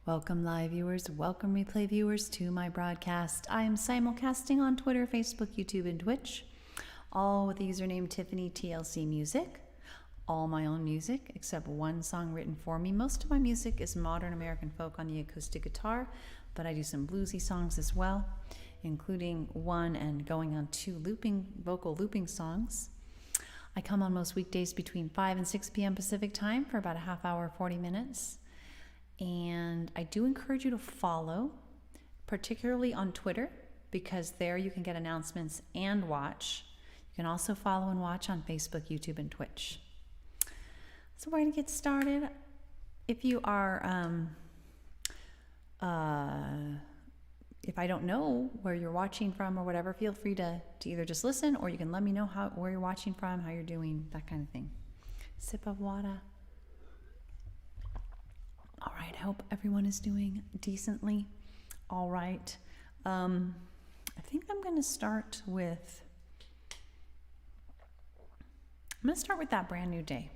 Welcome live viewers, welcome replay viewers to my broadcast. I am simulcasting on Twitter, Facebook, YouTube, and Twitch, all with the username Tiffany TLC Music. All my own music, except one song written for me. Most of my music is modern American folk on the acoustic guitar, but I do some bluesy songs as well, including one and going on two vocal looping songs. I come on most weekdays between 5 and 6 p.m. Pacific time for about a half hour, 40 minutes. And I do encourage you to follow, particularly on Twitter, because there you can get announcements and watch. You can also follow and watch on Facebook, YouTube, and Twitch. So we're going to get started. If you are, if I don't know where you're watching from or whatever, feel free to either just listen, or you can let me know where you're watching from, how you're doing, that kind of thing. Sip of water. All right, I hope everyone is doing decently. All right. I think I'm going to start with That Brand New Day.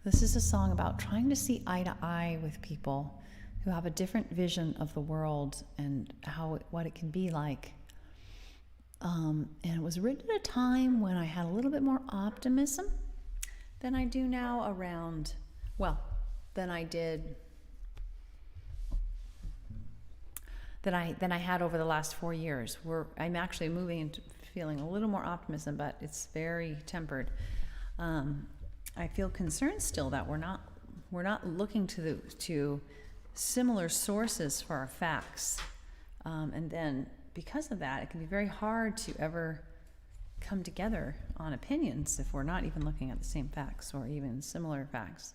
This is a song about trying to see eye to eye with people who have a different vision of the world and what it can be like. And it was written at a time when I had a little bit more optimism than I do now than I had over the last 4 years. I'm actually moving into feeling a little more optimism, but it's very tempered. I feel concerned still that we're not looking to similar sources for our facts, and then because of that, it can be very hard to ever come together on opinions if we're not even looking at the same facts or even similar facts.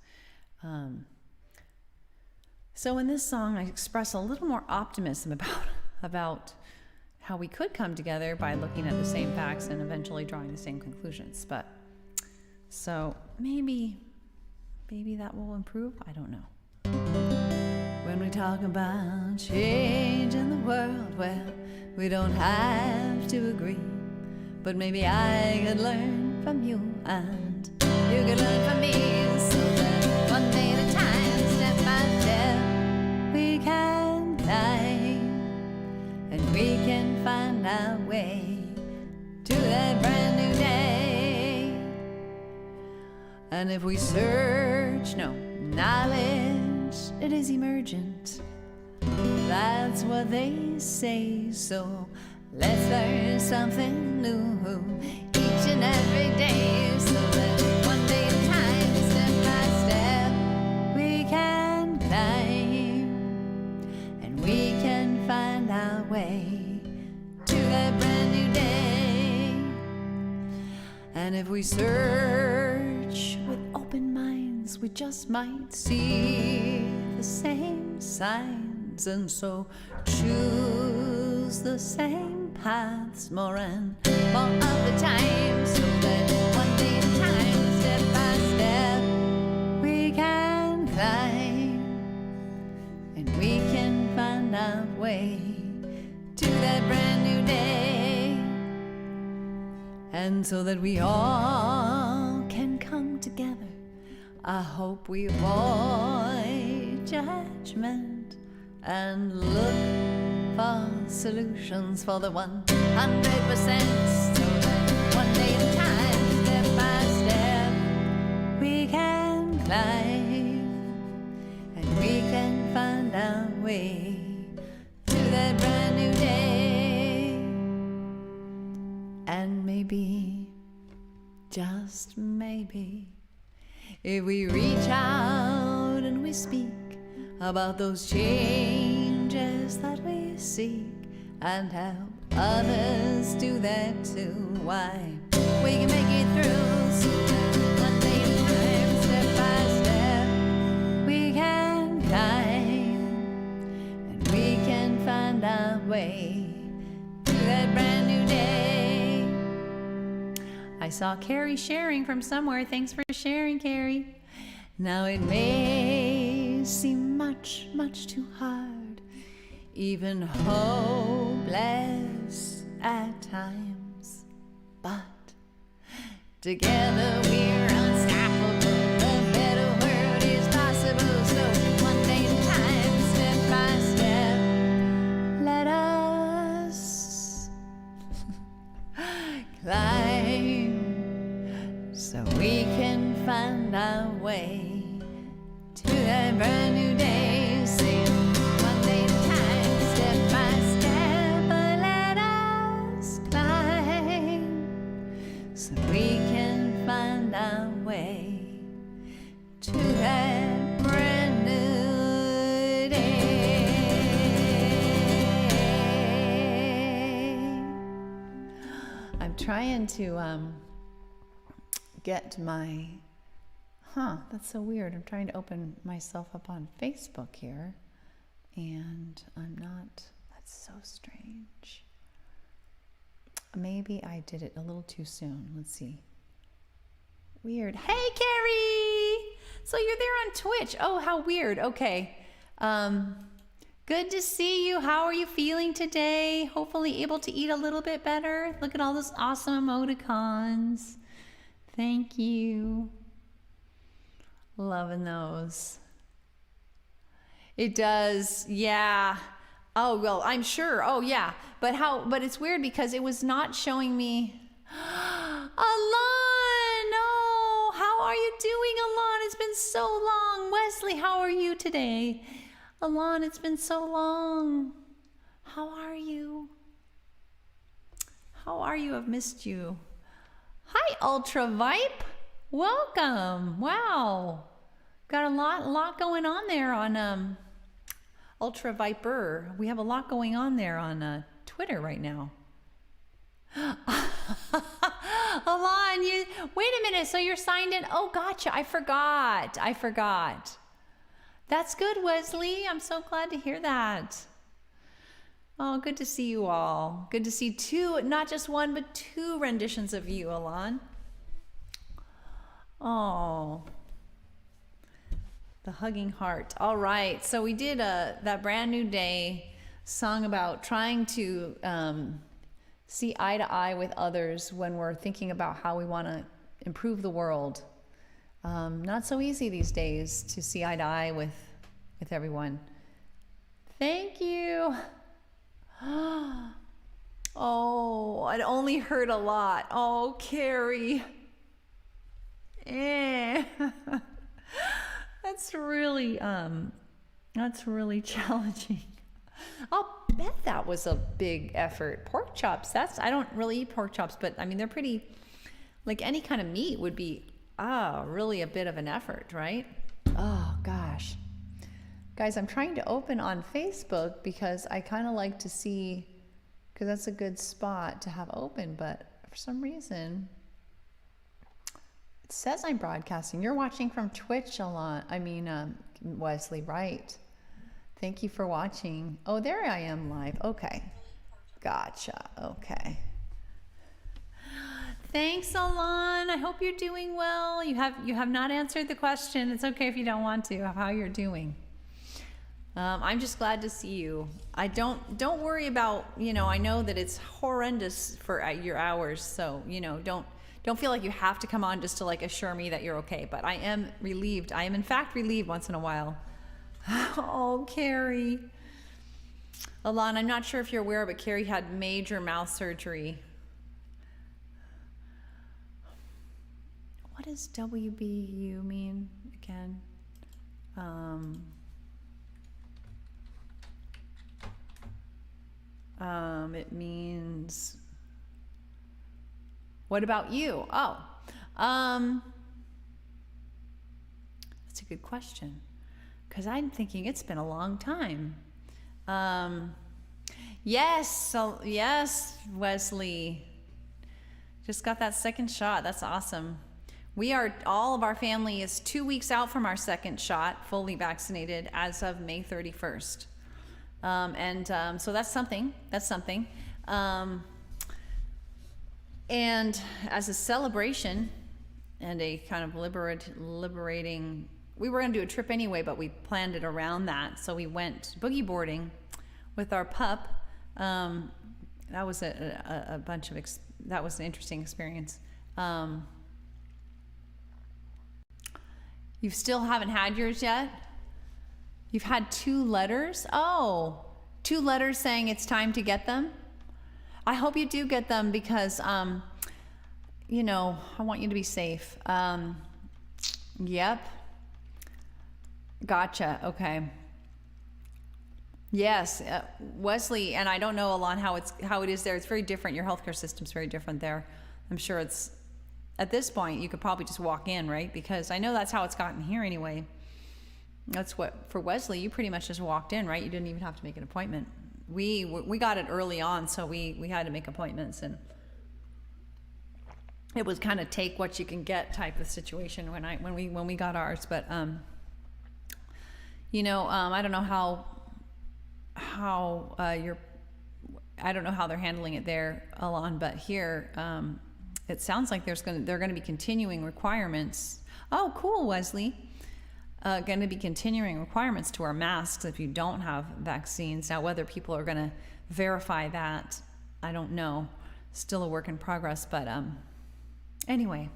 So in this song, I express a little more optimism about how we could come together by looking at the same facts and eventually drawing the same conclusions. So maybe that will improve. I don't know. When we talk about change in the world, well, we don't have to agree. But maybe I could learn from you and you could learn from me, so that one day at a time, step by step, we can climb and we can find our way to that brand new day. And if we search, knowledge, it is emergent. That's what they say. So let's learn something new each and every day, so that one day at a time, step by step, we can climb and we can find our way to that brand new day. And if we search with open minds, we just might see the same signs, and so choose the same paths more and more of the time, so that one day at a time, step by step, we can climb and we can find our way to that brand new day. And so that we all can come together, I hope we avoid judgment and look for solutions for the 100%, so that one day at a time, step by step, we can climb and we can find our way to that brand new day. And maybe, just maybe, if we reach out and we speak about those changes that we seek and help others do that too, why, we can make it through, so that one day at a time, step by step, we can climb and we can find our way to that brand new day. I saw Carrie sharing from somewhere. Thanks for sharing, Carrie. Now it may seem much, much too hard, even hopeless at times, but together we're unstoppable. A better world is possible, so one day at a time, step by trying to get my, that's so weird. I'm trying to open myself up on Facebook here, and I'm not. That's so strange. Maybe I did it a little too soon. Let's see. Weird. Hey, Carrie! So you're there on Twitch. Oh, how weird. Okay. Good to see you. How are you feeling today? Hopefully able to eat a little bit better. Look at all those awesome emoticons. Thank you. Loving those. It does. Yeah. Oh, well, I'm sure. Oh, yeah. But it's weird because it was not showing me. Alon! No! How are you doing, Alon? It's been so long. Wesley, how are you today? Alon, it's been so long. How are you? How are you? I've missed you. Hi, Ultra Vipe. Welcome. Wow. Got a lot going on there on Ultra Viper. We have a lot going on there on Twitter right now. Alon, wait a minute. So you're signed in? Oh, gotcha. I forgot. That's good, Wesley. I'm so glad to hear that. Oh, good to see you all. Good to see two, not just one, but two renditions of you, Alon. Oh, the hugging heart. All right. So we did that brand new day song about trying to see eye to eye with others when we're thinking about how we want to improve the world. Not so easy these days to see eye to eye with everyone. Thank you. Oh, it only hurt a lot. Oh, Carrie. That's really challenging. I'll bet that was a big effort. Pork chops, I don't really eat pork chops, but I mean, they're pretty, like any kind of meat would be, really a bit of an effort, right? Oh, gosh. Guys, I'm trying to open on Facebook because I kind of like to see, because that's a good spot to have open, but for some reason, it says I'm broadcasting. You're watching from Twitch a lot. I mean, Wesley, right? Thank you for watching. Oh, there I am live. Okay. Gotcha. Okay. Thanks, Alon. I hope you're doing well. You have not answered the question. It's okay if you don't want to, of how you're doing. I'm just glad to see you. I don't worry about, I know that it's horrendous for your hours, so, don't feel like you have to come on just to like assure me that you're okay, but I am relieved. I am in fact relieved once in a while. Oh, Carrie. Alon, I'm not sure if you're aware, but Carrie had major mouth surgery. What does WBU mean again? It means, what about you? Oh, that's a good question, because I'm thinking it's been a long time. Yes, Wesley. Just got that second shot. That's awesome. All of our family is 2 weeks out from our second shot, fully vaccinated as of May 31st. So that's something. And as a celebration and a kind of liberating, we were going to do a trip anyway, but we planned it around that. So we went boogie boarding with our pup. That was that was an interesting experience. You still haven't had yours yet? You've had 2 letters? Oh, 2 letters saying it's time to get them? I hope you do get them because, I want you to be safe. Yep. Gotcha. Okay. Yes, Wesley, and I don't know, Alon, how it is there. It's very different. Your healthcare system's very different there. I'm sure it's, at this point, you could probably just walk in, right? Because I know that's how it's gotten here anyway. That's what, for Wesley, you pretty much just walked in, right? You didn't even have to make an appointment. We got it early on, so we had to make appointments. And it was kind of take what you can get type of situation when we got ours. But you know, I don't know how I don't know how they're handling it there, Alon, but here it sounds like they're going to be continuing requirements. Oh, cool, Wesley. Going to be continuing requirements to our masks if you don't have vaccines. Now, whether people are going to verify that, I don't know. Still a work in progress, but anyway.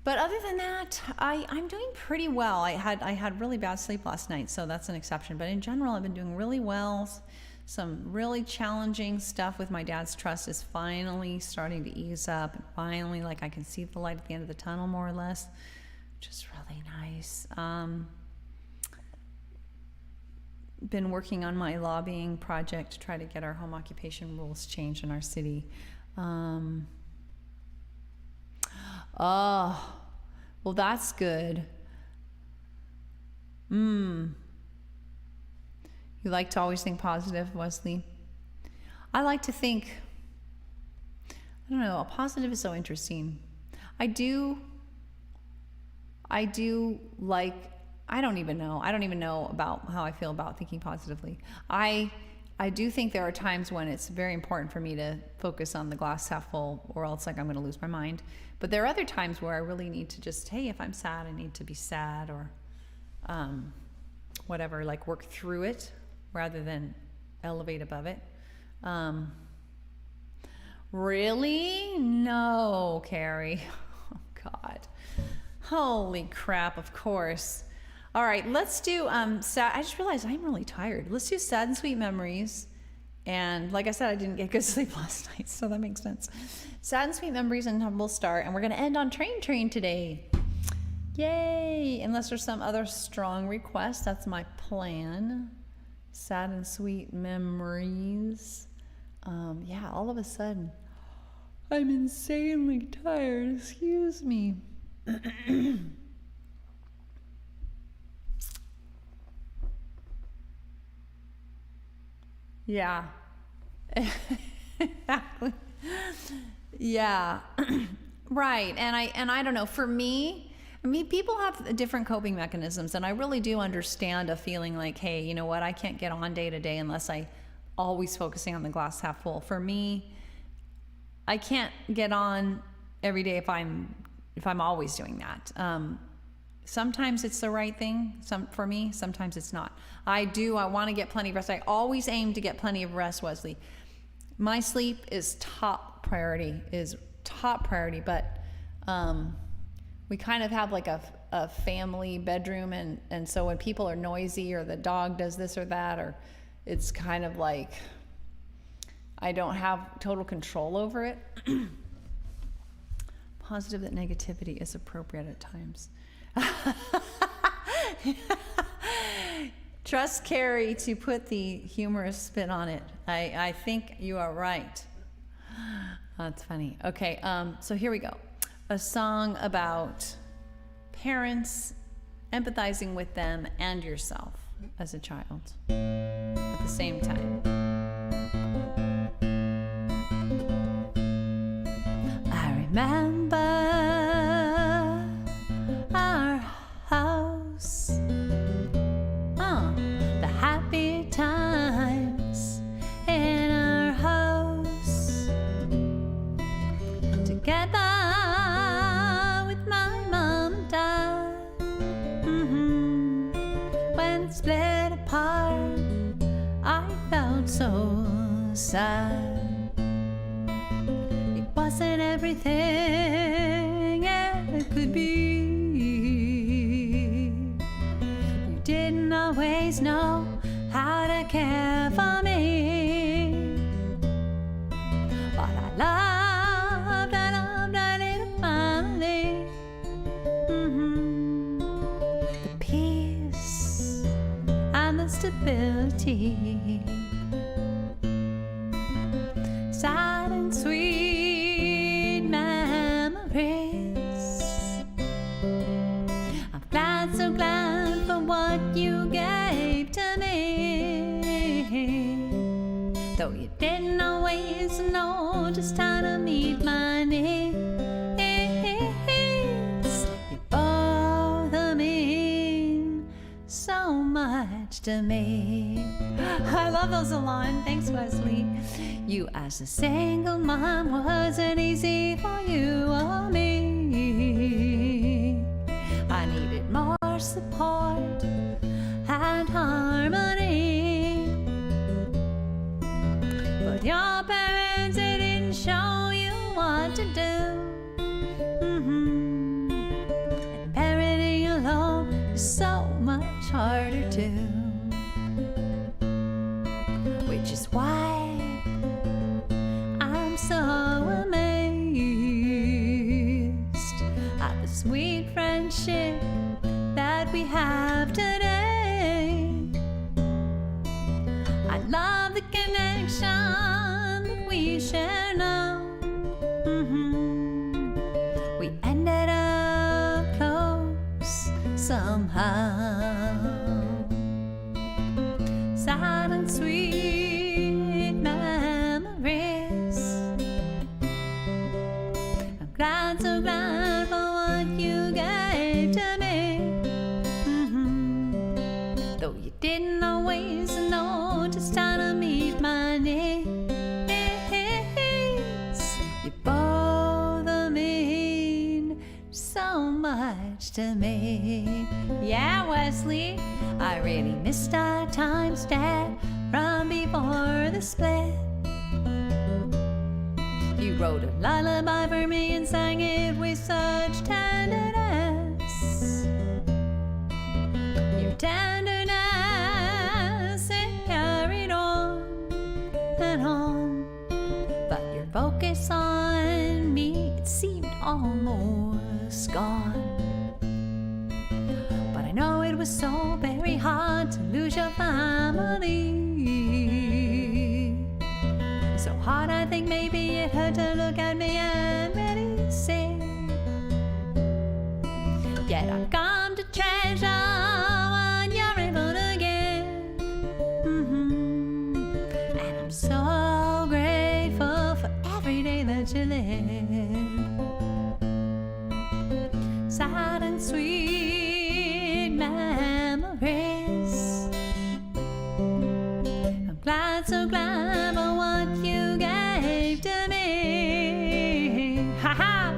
But other than that, I'm doing pretty well. I had really bad sleep last night, so that's an exception. But in general, I've been doing really well. Some really challenging stuff with my dad's trust is finally starting to ease up. And finally, like, I can see the light at the end of the tunnel, more or less, which is really nice. Been working on my lobbying project to try to get our home occupation rules changed in our city. Oh, well, that's good. You like to always think positive, Wesley? I like to think, I don't know, a positive is so interesting. I do like, I don't even know about how I feel about thinking positively. I do think there are times when it's very important for me to focus on the glass half full, or else like I'm going to lose my mind. But there are other times where I really need to just, hey, if I'm sad, I need to be sad, or whatever, like work through it rather than elevate above it. Really? No, Carrie. Oh, God. Holy crap, of course. All right, let's do sad. I just realized I'm really tired. Let's do Sad and Sweet Memories. And like I said, I didn't get good sleep last night, so that makes sense. Sad and Sweet Memories, and we'll start. And we're going to end on Train today. Yay! Unless there's some other strong request, that's my plan. Sad and Sweet Memories. Yeah, all of a sudden, I'm insanely tired. Excuse me. Yeah. Exactly. Yeah. Right. And I don't know, for me, people have different coping mechanisms, and I really do understand a feeling like, hey, you know what, I can't get on day to day unless I always focusing on the glass half full. For me, I can't get on every day if I'm always doing that. Sometimes it's the right thing for me, sometimes it's not. I want to get plenty of rest. I always aim to get plenty of rest, Wesley. My sleep is top priority, but we kind of have like a family bedroom, and so when people are noisy or the dog does this or that, or it's kind of like I don't have total control over it. Positive that negativity is appropriate at times. Trust Carrie to put the humorous spin on it. I think you are right. That's funny. Okay, so here we go. A song about parents, empathizing with them and yourself as a child at the same time. I remember our house, the happy times in our house, together with my mom and dad. When it split apart, I felt so sad. It wasn't everything it could be. You didn't always know how to care for me, but I loved our little family. The peace and the stability, sad and sweet memories. I'm glad, so glad for what you gave to me, though you didn't always know just how to meet my needs. to me. I love those, Alon. Thanks, Wesley. You as a single mom wasn't easy for you or me. I needed more support and harmony. But your parents, they didn't show you what to do. And parenting alone is so much harder too. Which is why I'm so amazed at the sweet friendship that we have today. I love the connection that we share now. We ended up close somehow. Sad and sweet memories. I'm glad, so glad for what you gave to me. Though you didn't always know just how to meet my needs. You both mean so much to me. Yeah, Wesley, I really missed our time spent from before the split. You wrote a lullaby for me and sang it with such tenderness. Your tenderness, it carried on and on. But your focus on me, it seemed almost gone. But I know it was so very hard to lose your family. So hard, I think maybe it hurt to look at me and really see. Yet I've come to treasure what you're able to give. And I'm so grateful for every day that you live. Sad and sweet memories. I'm glad, so glad for what you gave to me. Ha ha!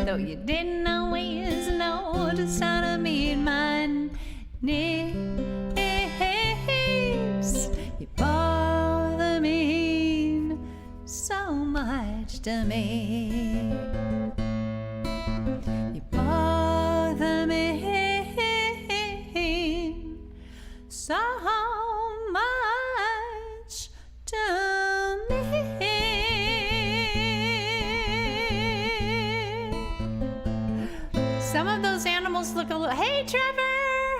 Though you didn't always know just how to meet my needs. You both mean so much to me. You both mean so much to me. Some of those animals look a little, hey Trevor,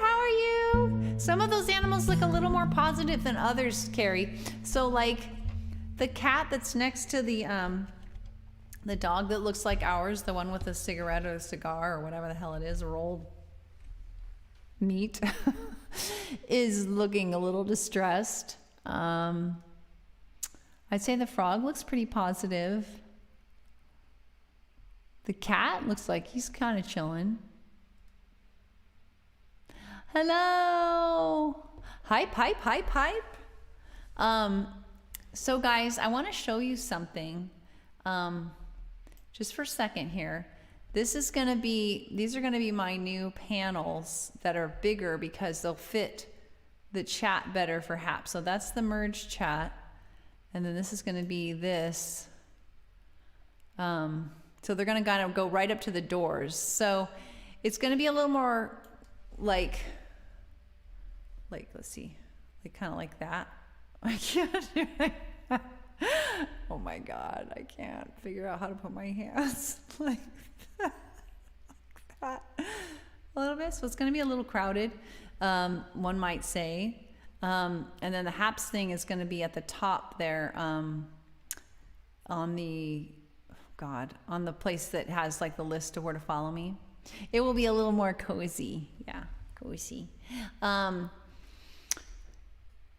how are you? Some of those animals look a little more positive than others, Carrie. So like the cat that's next to the dog that looks like ours, the one with a cigarette or a cigar or whatever the hell it is, rolled meat, is looking a little distressed. I'd say the frog looks pretty positive. The cat looks like he's kind of chilling. Hello. Hype, hype, hype, hype. So guys, I want to show you something. Just for a second here. These are going to be my new panels that are bigger because they'll fit the chat better for HAP. So that's the merge chat. And then this is going to be this. So they're going to kind of go right up to the doors. So it's going to be a little more like let's see, like kind of like that. I can't do it. Oh my God, I can't figure out how to put my hands like that. A little bit. So it's going to be a little crowded, one might say. And then the HAPS thing is going to be at the top there, on the place that has like the list of where to follow me. It will be a little more cozy. Yeah, cozy.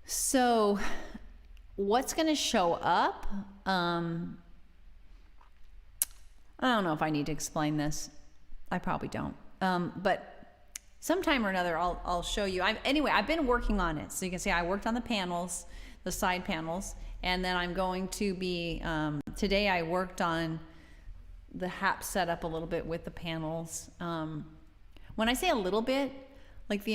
So what's going to show up? I don't know if I need to explain this. I probably don't. But sometime or another, I'll show you. Anyway, I've been working on it. So you can see I worked on the panels, the side panels, and then I'm going to be, today I worked on the HAP setup a little bit with the panels. When I say a little bit, like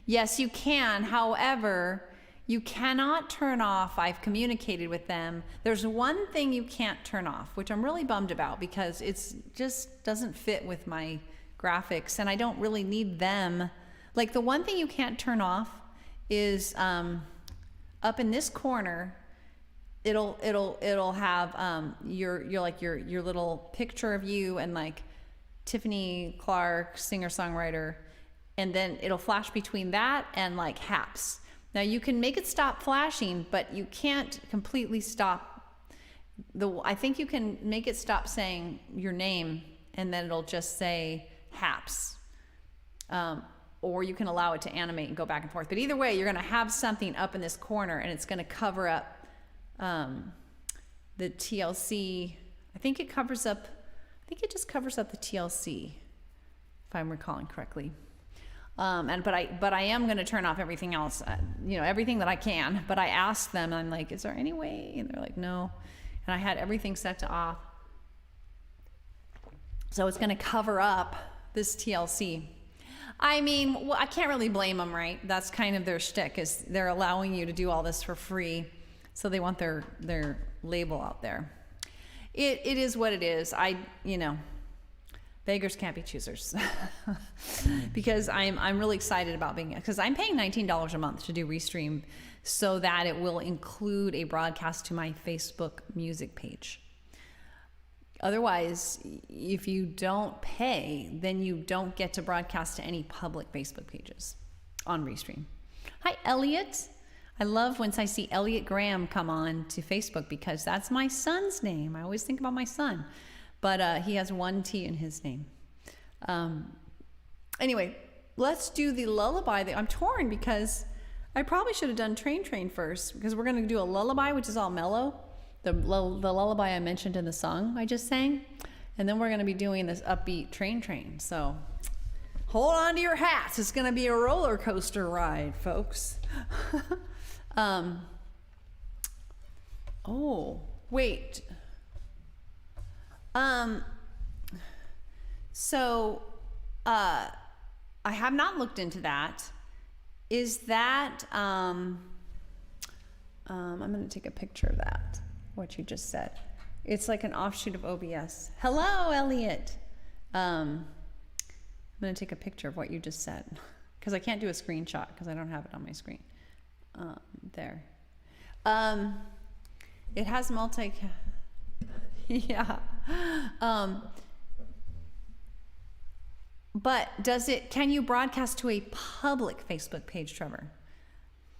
yes, you can. However, you cannot turn off, I've communicated with them. There's one thing you can't turn off, which I'm really bummed about because it's just doesn't fit with my graphics and I don't really need them. Like the one thing you can't turn off is up in this corner, it'll have your little picture of you and like Tiffany Clark, singer-songwriter, and then it'll flash between that and like HAPS. Now you can make it stop flashing, but you can't completely stop I think you can make it stop saying your name and then it'll just say HAPS. Or you can allow it to animate and go back and forth. But either way, you're gonna have something up in this corner and it's gonna cover up the TLC. I think it just covers up the TLC, if I'm recalling correctly. But I am going to turn off everything else, everything that I can. But I asked them, I'm like, is there any way? And they're like, no. And I had everything set to off. So it's going to cover up this TLC. I mean, well, I can't really blame them, right? That's kind of their shtick, is they're allowing you to do all this for free. So they want their label out there. It is what it is. Beggars can't be choosers. Because I'm really excited about because I'm paying $19 a month to do Restream so that it will include a broadcast to my Facebook music page. Otherwise, if you don't pay, then you don't get to broadcast to any public Facebook pages on Restream. Hi, Elliot. I love once I see Elliot Graham come on to Facebook because that's my son's name. I always think about my son. But he has one T in his name. Anyway, let's do the lullaby. I'm torn because I probably should have done Train first because we're going to do a lullaby, which is all mellow. The lullaby I mentioned in the song I just sang. And then we're going to be doing this upbeat Train. So hold on to your hats. It's going to be a roller coaster ride, folks. Oh, wait. I have not looked into that. Is that, I'm going to take a picture of that, what you just said. It's like an offshoot of OBS. Hello, Elliot. I'm going to take a picture of what you just said because I can't do a screenshot because I don't have it on my screen. There. It has yeah. But can you broadcast to a public Facebook page, Trevor?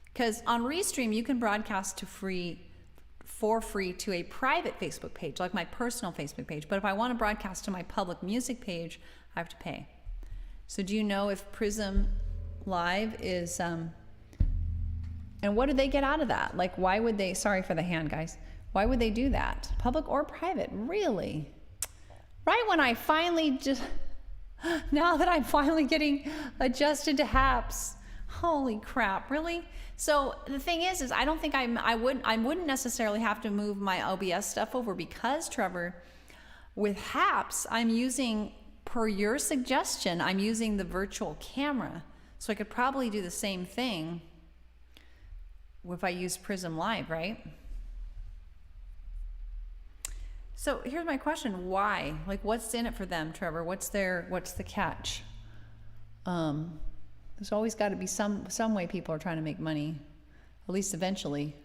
Because on Restream, you can broadcast for free to a private Facebook page, like my personal Facebook page. But if I want to broadcast to my public music page, I have to pay. So do you know if Prism Live is, and what do they get out of that? Like, why would they, sorry for the hand, guys. Why would they do that? Public or private? Really? Right when I finally now that I'm finally getting adjusted to HAPS. Holy crap, really? So the thing is I don't think I wouldn't necessarily have to move my OBS stuff over because, Trevor, with HAPS, I'm using, per your suggestion, I'm using the virtual camera. So I could probably do the same thing if I use Prism Live, right? So here's my question: why? Like, what's in it for them, Trevor? What's the catch? There's always got to be some way people are trying to make money, at least eventually.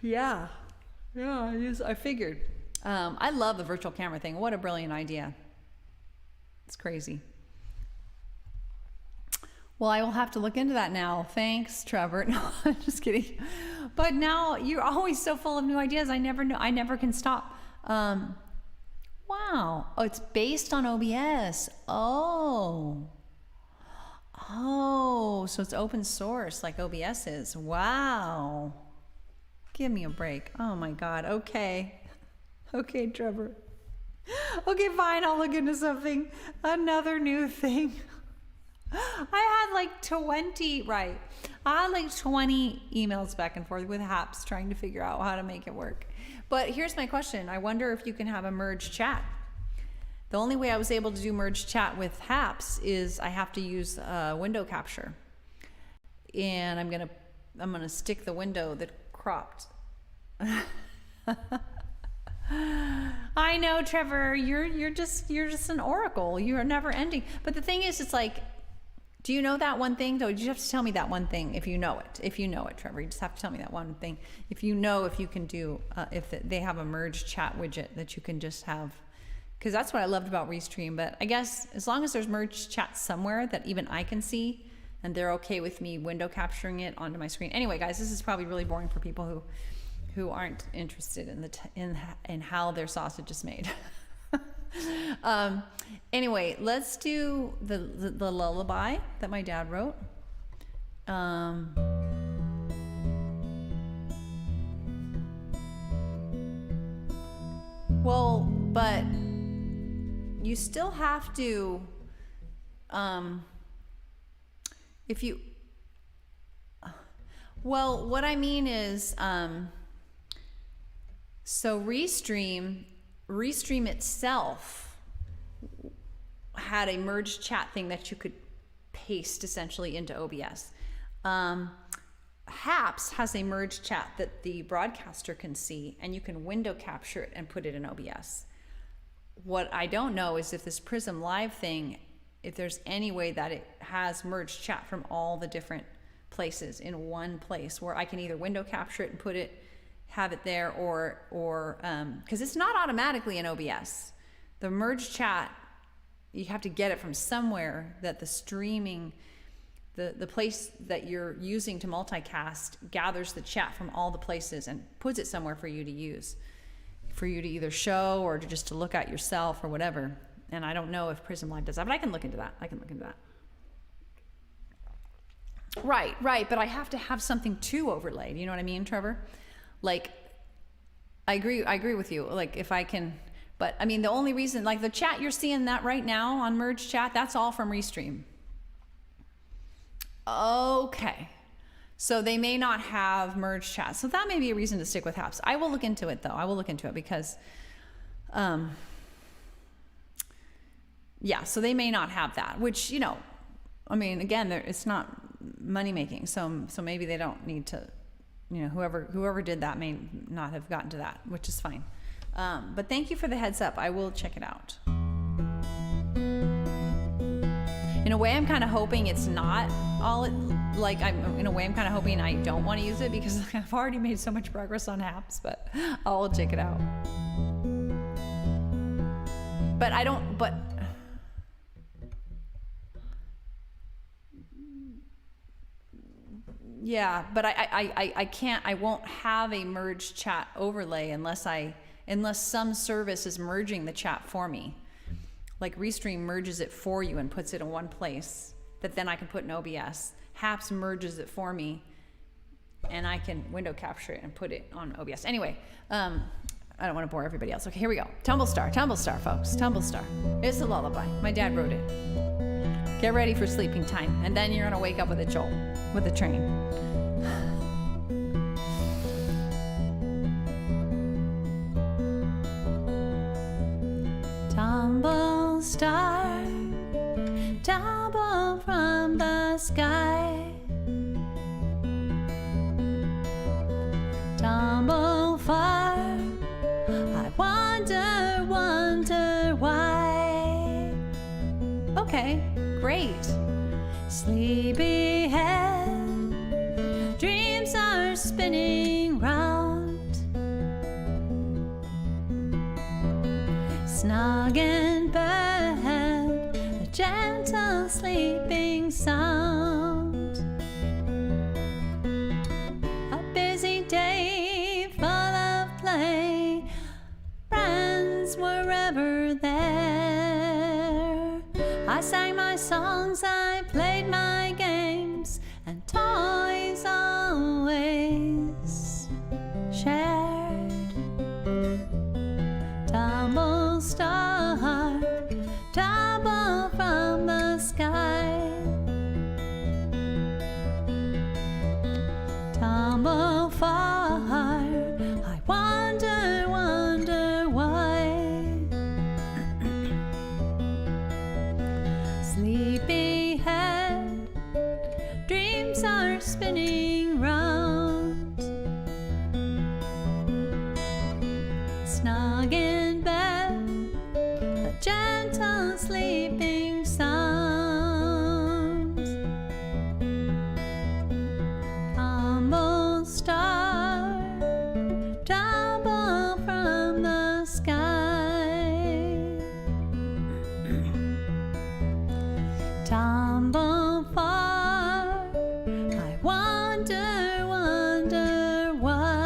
Yeah, I figured. I love the virtual camera thing. What a brilliant idea! It's crazy. Well, I will have to look into that now. Thanks, Trevor. No, I'm just kidding. But now you're always so full of new ideas. I never can stop. Wow. Oh, it's based on OBS. Oh, so it's open source like OBS is. Wow. Give me a break. Oh my God. Okay, Trevor. Okay, fine. I'll look into something. Another new thing. I had like 20 emails back and forth with Haps trying to figure out how to make it work. But here's my question. I wonder if you can have a merge chat. The only way I was able to do merge chat with Haps is I have to use window capture. And I'm gonna stick the window that cropped. I know, Trevor, you're just an oracle. You're never ending. But the thing is, it's like, do you know that one thing? Though you have to tell me that one thing if you know it. If you know it, Trevor, you just have to tell me that one thing. If you can do, if they have a merge chat widget that you can just have, because that's what I loved about Restream. But I guess as long as there's merge chat somewhere that even I can see, and they're okay with me window capturing it onto my screen. Anyway, guys, this is probably really boring for people who aren't interested in how their sausage is made. Anyway, let's do the lullaby that my dad wrote. Well, but you still have to, well, what I mean is, so Restream itself had a merge chat thing that you could paste essentially into OBS. Haps has a merge chat that the broadcaster can see, and you can window capture it and put it in OBS. What I don't know is if this Prism Live thing, if there's any way that it has merge chat from all the different places in one place where I can either window capture it and have it there, or because it's not automatically in OBS. The merge chat, you have to get it from somewhere that the streaming, the place that you're using to multicast gathers the chat from all the places and puts it somewhere for you to use, for you to either show or just to look at yourself or whatever. And I don't know if Prism Live does that, but I can look into that. Right, but I have to have something to overlay. You know what I mean, Trevor? Like, I agree with you. Like, if I can, but I mean, the only reason, like the chat you're seeing that right now on Merge Chat, that's all from Restream. Okay. So they may not have Merge Chat. So that may be a reason to stick with Haps. I will look into it though. I will look into it because, yeah, so they may not have that, which, you know, I mean, again, it's not money making. So maybe they don't need to, you know, whoever did that may not have gotten to that, which is fine. But thank you for the heads up. I will check it out. In a way, I'm kind of hoping it's not all in a way, I'm kind of hoping I don't want to use it because I've already made so much progress on apps, but I'll check it out. But yeah, but I can't, I won't have a merge chat overlay unless some service is merging the chat for me. Like Restream merges it for you and puts it in one place that then I can put in OBS. Haps merges it for me and I can window capture it and put it on OBS. Anyway, I don't want to bore everybody else. Okay, here we go. Tumblestar, folks, Tumblestar. It's a lullaby. My dad wrote it. Get ready for sleeping time, and then you're gonna wake up with a jolt, with a train. Tumble star, tumble from the sky, tumble far, I wonder why. Okay, great. Sleepy head, dreams are spinning round. Snug in bed, a gentle sleeping sound. A busy day full of play, friends were ever there. I sang my songs, I played my games, and toys always shared. Tumble star, spinning round, snug in bed, a gentle sleeping sound. Tumble star, tumble from the sky, tumble far, I wonder, wonder why.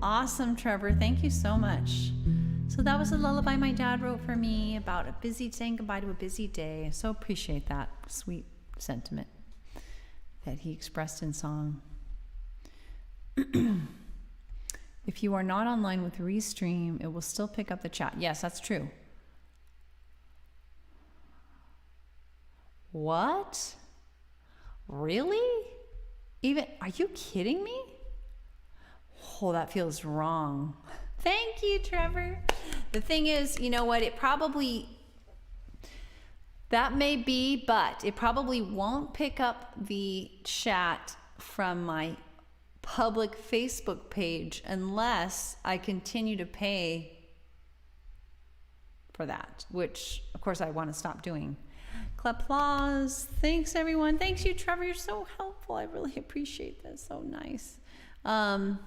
Awesome, Trevor. Thank you so much. So that was a lullaby my dad wrote for me about saying goodbye to a busy day. I so appreciate that sweet sentiment that he expressed in song. If you are not online with Restream, it will still pick up the chat. Yes, that's true. What? Really? Are you kidding me? Oh, that feels wrong. Thank you, Trevor. The thing is, you know what? That may be, but it probably won't pick up the chat from my public Facebook page unless I continue to pay for that, which of course I want to stop doing. Applause. Thanks, everyone. Thanks you, Trevor. You're so helpful. I really appreciate this. So nice. I'm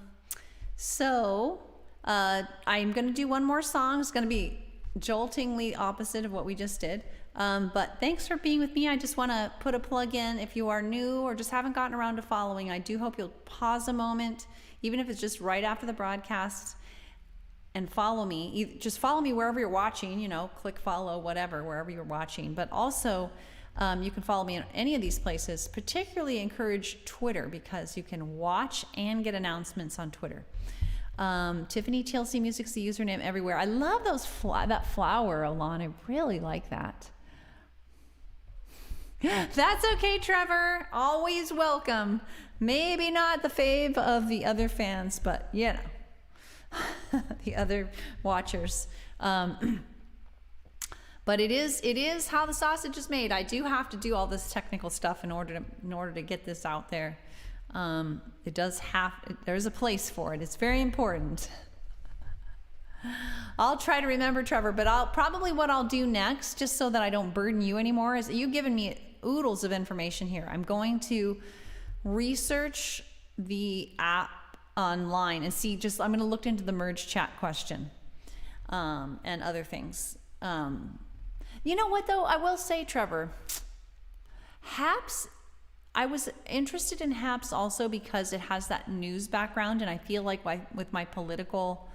going to do one more song. It's going to be joltingly opposite of what we just did. But thanks for being with me. I just want to put a plug in. If you are new or just haven't gotten around to following, I do hope you'll pause a moment, even if it's just right after the broadcast, and follow me. Just follow me wherever you're watching, click follow, whatever, wherever you're watching. But also, you can follow me in any of these places. Particularly encourage Twitter, because you can watch and get announcements on Twitter. Tiffany TLC Music's the username everywhere. I love that flower, Alon. I really like that. That's okay, Trevor. Always welcome. Maybe not the fave of the other fans, but the other watchers. But it is how the sausage is made. I do have to do all this technical stuff in order to get this out there. There's a place for it. It's very important. I'll try to remember, Trevor, but what I'll do next, just so that I don't burden you anymore, is you've given me oodles of information here. I'm going to research the app online and see, I'm going to look into the merge chat question, and other things. You know what though? I will say, Trevor, Haps, I was interested in Haps also because it has that news background, and I feel like with my political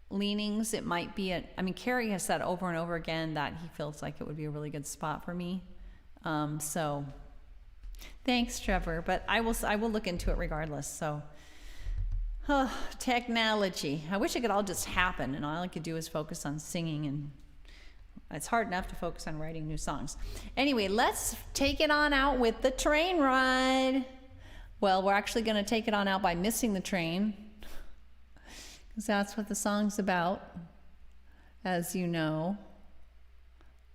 leanings, it might be Carrie has said over and over again that he feels like it would be a really good spot for me. So thanks, Trevor, but I will look into it regardless. So technology. I wish it could all just happen and all I could do is focus on singing, and it's hard enough to focus on writing new songs. Anyway, let's take it on out with the train ride. Well, we're actually going to take it on out by missing the train, because that's what the song's about, as you know.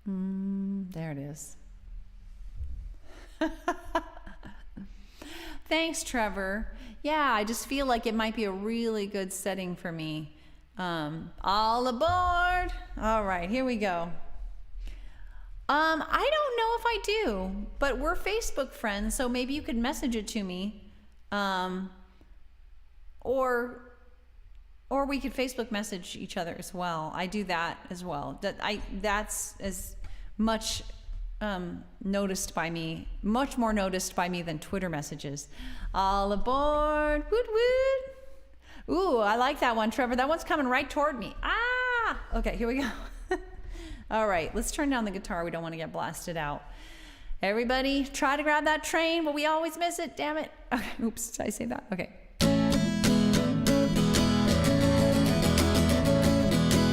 There it is. Thanks, Trevor. Yeah, I just feel like it might be a really good setting for me. All aboard. All right, here we go. I don't know if I do, but we're Facebook friends, so maybe you could message it to me. Or we could Facebook message each other as well. I do that as well. That's as much noticed by me, much more noticed by me than Twitter messages. All aboard. Woot woot. Ooh, I like that one, Trevor. That one's coming right toward me. Ah! Okay, here we go. All right, let's turn down the guitar. We don't want to get blasted out. Everybody, try to grab that train, but we always miss it. Damn it. Okay, oops, did I say that? Okay.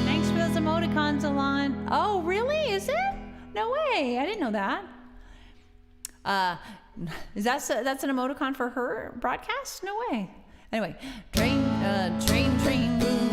Thanks for those emoticons, Alon. Oh, really? Is it? No way. I didn't know that. That's an emoticon for her broadcast? No way. Anyway, train, train, move.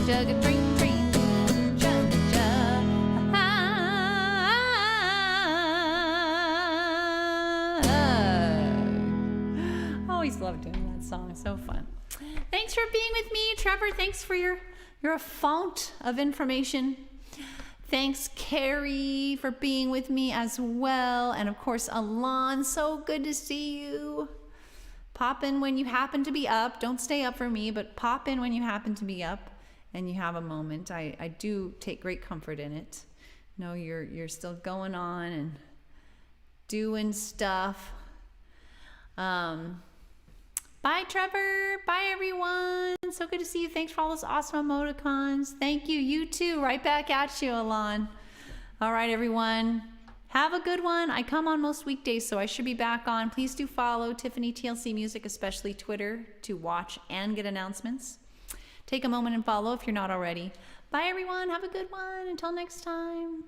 Chugga train, train, chugga chug. Always love doing that song. So fun. Thanks for being with me, Trevor. Thanks for you're a fount of information. Thanks, Carrie, for being with me as well. And of course, Alon, so good to see you. Pop in when you happen to be up. Don't stay up for me, but pop in when you happen to be up and you have a moment. I do take great comfort in it. Know you're still going on and doing stuff. Bye, Trevor. Bye, everyone. So good to see you. Thanks for all those awesome emoticons. Thank you. You too. Right back at you, Alon. All right, everyone. Have a good one. I come on most weekdays, so I should be back on. Please do follow Tiffany TLC Music, especially Twitter, to watch and get announcements. Take a moment and follow if you're not already. Bye, everyone. Have a good one. Until next time.